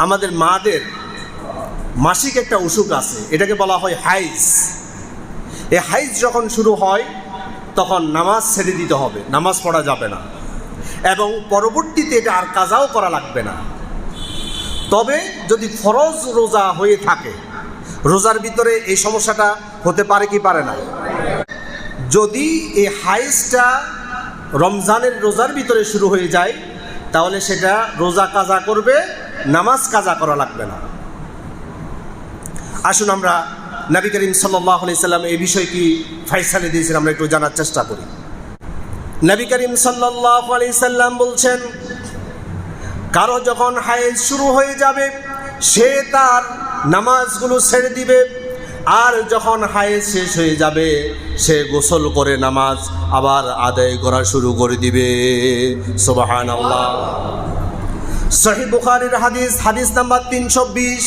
আমাদের মাদের মাসিক একটা অসুখ আছে, এটাকে বলা হয় হাইজ। এই হাইজ যখন শুরু হয় তখন নামাজ ছেড়ে দিতে হবে, নামাজ পড়া যাবে না, এবং পরবর্তীতে এটা আর কাজাও করা লাগবে না। তবে যদি ফরজ রোজা হয়ে থাকে, রোজার ভিতরে এই সমস্যাটা হতে পারে কি পারে না? যদি এই হাইজটা রমজানের রোজার ভিতরে শুরু হয়ে যায় তাহলে সেটা রোজা কাজা করবে, নামাজ কাজা করা লাগবে না। আসুন আমরা নবী করিম সাল্লাল্লাহু আলাইহি সাল্লাম এই বিষয় কি ফয়সালা দিয়েছেন আমরা একটু জানার চেষ্টা করি। নবী করিম সাল্লাল্লাহু আলাইহি সাল্লাম বলছেন, কারো যখন হায়েজ শুরু হয়ে যাবে সে তার নামাজগুলো ছেড়ে দিবে, আর যখন হায়েজ শেষ হয়ে যাবে সে গোসল করে নামাজ আবার আদায় করা শুরু করে দিবে। সুবহানাল্লাহ। সহিহ বুখারীর হাদিস, হাদিস নাম্বার 320।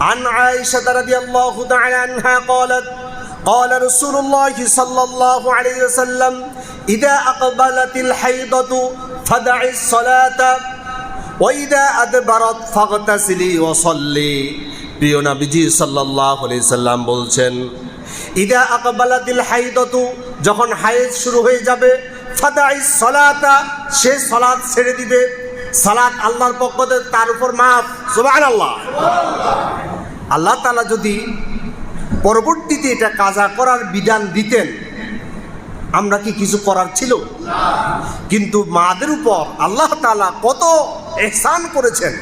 عن عائشة رضي الله تعالى عنها قالت قال رسول الله صلى الله عليه وسلم إذا أقبلت الحيضة فدعي الصلاة وإذا أدبرت فاغتسلي وصلي। প্রিয় নবীজি সাল্লাল্লাহু আলাইহি সাল্লাম বলছেন, ইদা আকবালাতিল হাইদাতু, যখন হায়েজ শুরু হয়ে যাবে, ফাদাইস সালাতা, সে সালাত ছেড়ে দিবে। সালাত আল্লাহর পক্ষ থেকে তার উপর মাফ। সুবহানাল্লাহ। আল্লাহ তাআলা যদি পরবর্তীতে এটা কাজা করার বিধান দিতেন আমরা কি কিছু করার ছিল? কিন্তু মাদের উপর আল্লাহ তাআলা কত ইহসান করেছেন,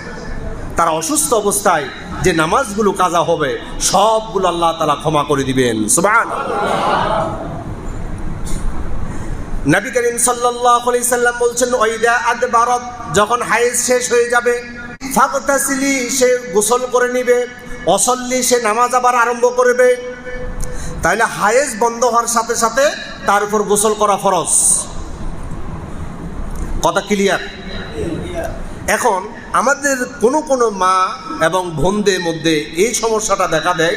তারা অসুস্থ অবস্থায় যে নামাজগুলো কাজা হবে সবগুলো আল্লাহ তাআলা ক্ষমা করে দিবেন। সুবহানাল্লাহ। নবী করিম সাল্লাল্লাহু আলাইহি সাল্লাম বলছেন, ওয়াইদা আদবারাত, যখন হায়েজ শেষ হয়ে যাবে, ফাগতাসিলি, সে গোসল করে নিবে, ওয়াসাল্লি, সে নামাজ আবার আরম্ভ করবে। তাহলে হায়েজ বন্ধ হওয়ার সাথে সাথে তার উপর গোসল করা ফরজ। কথা ক্লিয়ার? এখন আমাদের কোনো মা এবং বোনদের মধ্যে এই সমস্যাটা দেখা দেয়,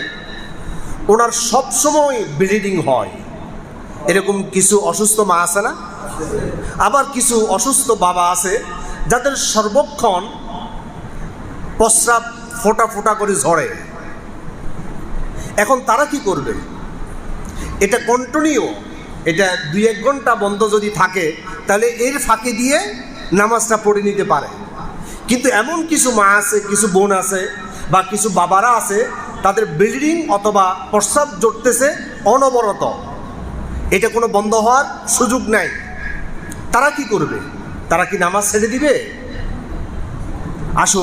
ওনার সবসময় ব্লিডিং হয়। এরকম কিছু অসুস্থ মা আছে না? আবার কিছু অসুস্থ বাবা আছে যাদের সর্বক্ষণ প্রস্রাব ফোঁটা ফোঁটা করে ঝরে। এখন তারা কি করবে? এটা কন্টিনিউ, এটা 2-1 ঘন্টা বন্ধ যদি থাকে তাহলে এর ফাঁকে দিয়ে নামাজটা পড়ে নিতে পারে। কিন্তু এমন কিছু মা আছে, কিছু বোন আছে বা কিছু বাবারা আছে, তাদের ব্লিডিং অথবা প্রস্রাব জড়তেছে অনবরত, এটা কোনো বন্ধ হওয়ার সুযোগ নাই। তারা কি করবে? তারা কি নামাজ ছেড়ে দিবে? আসুন